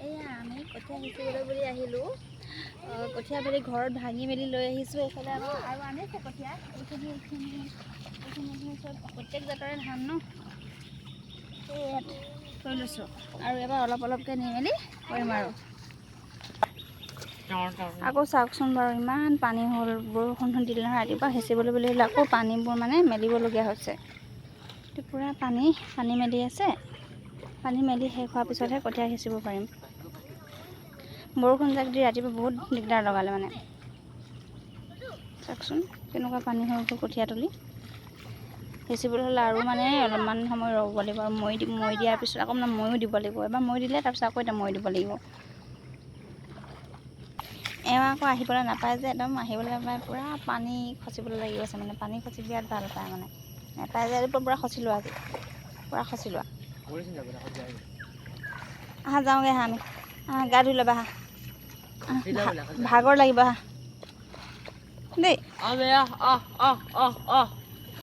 এয়া আমি কঠীয়া সিঁচিবলৈ বুলি আহিলোঁ। কঠীয়া মেলি ঘৰত ভাঙি মেলি লৈ আহিছোঁ। এইফালে আমাৰ আৰু আনিছে কঠীয়া। এইখিনি চব প্ৰত্যেক জাতৰে ধান ন, ইয়াত থৈ লৈছোঁ আৰু এবাৰ অলপ অলপকৈ নি মেলি কৰিম আৰু। আকৌ চাওকচোন বাৰু, ইমান পানী হ'ল। বৰষুণ দিলে নহয় ৰাতিপুৱা, সিঁচিবলৈ বুলি হ'লে আকৌ পানীবোৰ মানে মেলিবলগীয়া হৈছে। পূৰা পানী মেলি আছে। পানী মেলি শেষ হোৱাৰ পিছতহে কঠীয়া সিঁচিব পাৰিম। বৰষুণ যাক দি ৰাতিপুৱা বহুত দিগদাৰ লগালে মানে। চাওকচোন কেনেকুৱা পানী হৈ গ'ল। কঠীয়া তুলি সিঁচিবলৈ হ'লে আৰু মানে অলপমান সময় ৰ'ব লাগিব আৰু মৈ দিয়াৰ পিছত আকৌ মানে মৈও দিব লাগিব। এবাৰ মৈ দিলে তাৰপিছত আকৌ এটা মৈ দিব লাগিব। এওঁ আকৌ আহিবলৈ নাপায় যে, একদম আহিবলৈ নাপায়। পূৰা পানী খচিবলৈ লাগি গৈছে মানে। পানী খচি বিৰাট ভাল পায় মানে। নাপায় যে পূৰা খচিলোঁ আজি, পূৰা খচিলোঁ। আহা যাওঁগৈ, আহা আমি গা ধুই ল'বা, আহা ভাগৰ লাগিব, আহা দেই।